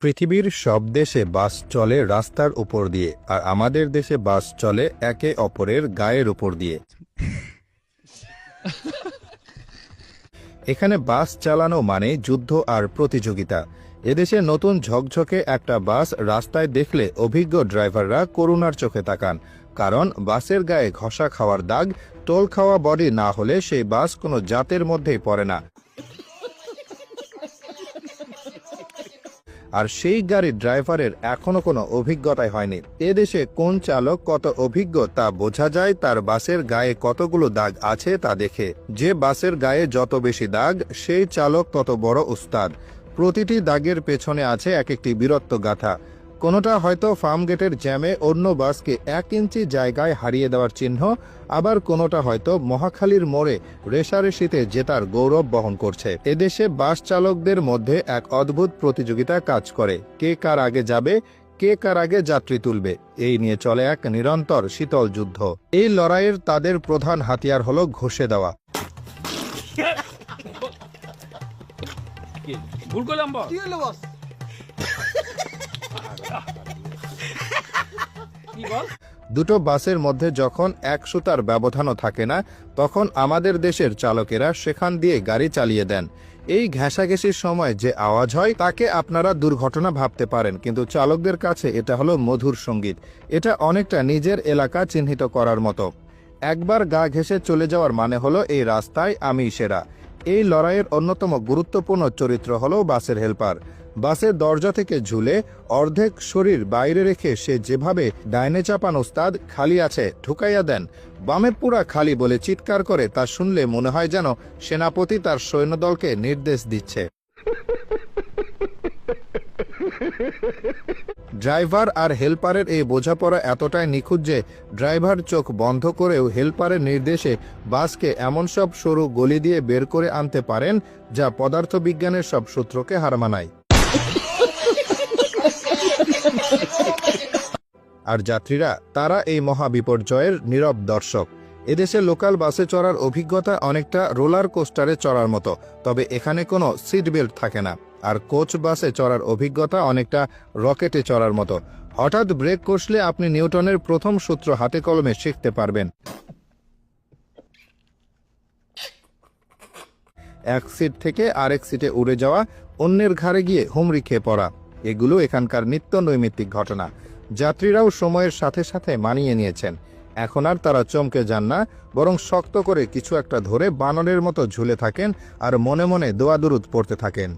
পৃথিবীর সব দেশে বাস চলে রাস্তার উপর দিয়ে, আর আমাদের দেশে বাস চলে একে অপরের গায়ের উপর দিয়ে। এখানে বাস চালানো মানে যুদ্ধ আর প্রতিযোগিতা। এদেশে নতুন ঝকঝকে একটা বাস রাস্তায় দেখলে অভিজ্ঞ ড্রাইভাররা করুণার চোখে তাকান, কারণ বাসের গায়ে ঘষা খাওয়ার দাগ, টোল খাওয়া বডি না হলে সেই বাস কোনো জাতের মধ্যেই পড়ে না। আর সেই গাড়ির ড্রাইভারের এখনো কোনো অভিজ্ঞতাই হয়নি। এদেশে কোন চালক কত অভিজ্ঞ তা বোঝা যায় তার বাসের গায়ে কতগুলো দাগ আছে তা দেখে। যে বাসের গায়ে যত বেশি দাগ, সেই চালক তত বড় উস্তাদ। প্রতিটি দাগের পেছনে আছে এক একটি বীরত্ব গাথা। কোনোটা হয়তো ফার্মগেটের জ্যামে অন্য বাসকে 1 ইঞ্চি জায়গায় হারিয়ে দেওয়ার চিহ্ন, আবার কোনোটা হয়তো মহাখালীর মোড়ে রেষারেষিতে জেতার গৌরব বহন করছে। এদেশে বাস চালকদের মধ্যে এক অদ্ভুত প্রতিযোগিতা কাজ করে, কে কার আগে যাবে, কে কার আগে যাত্রী তুলবে। এই নিয়ে চলে এক নিরন্তর শীতল যুদ্ধ। এই লড়াইয়ের তাদের প্রধান হাতিয়ার হলো ঘষে দেওয়া। দুটো বাসের মধ্যে যখন এক সুতার ব্যবধানও থাকে না, তখন আমাদের দেশের চালকেরা সেখান দিয়ে গাড়ি চালিয়ে দেন। এই ঘেঁষাঘেঁষির সময় যে আওয়াজ হয় তাকে আপনারা দুর্ঘটনা ভাবতে পারেন, কিন্তু চালকদের কাছে এটা হলো মধুর সঙ্গীত। এটা অনেকটা নিজের এলাকা চিহ্নিত করার মতো। একবার গা ঘেঁষে চলে যাওয়ার মানে হলো এই রাস্তায় আমি সেরা। এই লড়াইয়ের অন্যতম গুরুত্বপূর্ণ চরিত্র হলো বাসের হেল্পার। বাসের দরজা থেকে ঝুলে অর্ধেক শরীর বাইরে রেখে সে যেভাবে ডাইনে চাপান ওস্তাদ, খালি আছে ঢুকাইয়া দেন, বামে পুরা খালি বলে চিৎকার করে, তা শুনলে মনে হয় যেন সেনাপতি তার সৈন্যদলকে নির্দেশ দিচ্ছে। ড্রাইভার আর হেল্পারের এই বোঝাপড়া এতটাই নিখুঁত যে ড্রাইভার চোখ বন্ধ করেও হেল্পারের নির্দেশে বাসকে এমন সব সরু গলি দিয়ে বের করে আনতে পারেন যা পদার্থবিজ্ঞানের সব সূত্রকে হার মানায়। আর যাত্রীরা, তারা এই মহাবিপর্যয়ের নীরব দর্শক। এদেশে লোকাল বাসে চড়ার অভিজ্ঞতা অনেকটা রোলার কোস্টারে চড়ার মতো, তবে এখানে কোনো সিট বেল্ট থাকে না। আর কোচ বাসে চড়ার অভিজ্ঞতা অনেকটা রকেটে চড়ার মতো। হঠাৎ ব্রেক কষলে আপনি নিউটনের প্রথম সূত্র হাতে কলমে শিখতে পারবেন। এক সিট থেকে আরেক সিটে উড়ে যাওয়া, অন্যের ঘাড়ে গিয়ে হুমড়ি খেয়ে পড়া, এগুলো এখানকার নিত্য নৈমিত্তিক ঘটনা। যাত্রীরাও সময়ের সাথে সাথে মানিয়ে নিয়েছেন। এখন আর তারা চমকে যান না, বরং শক্ত করে কিছু একটা ধরে বানরের মতো ঝুলে থাকেন আর মনে মনে দোয়া দুরুদ পড়তে থাকেন।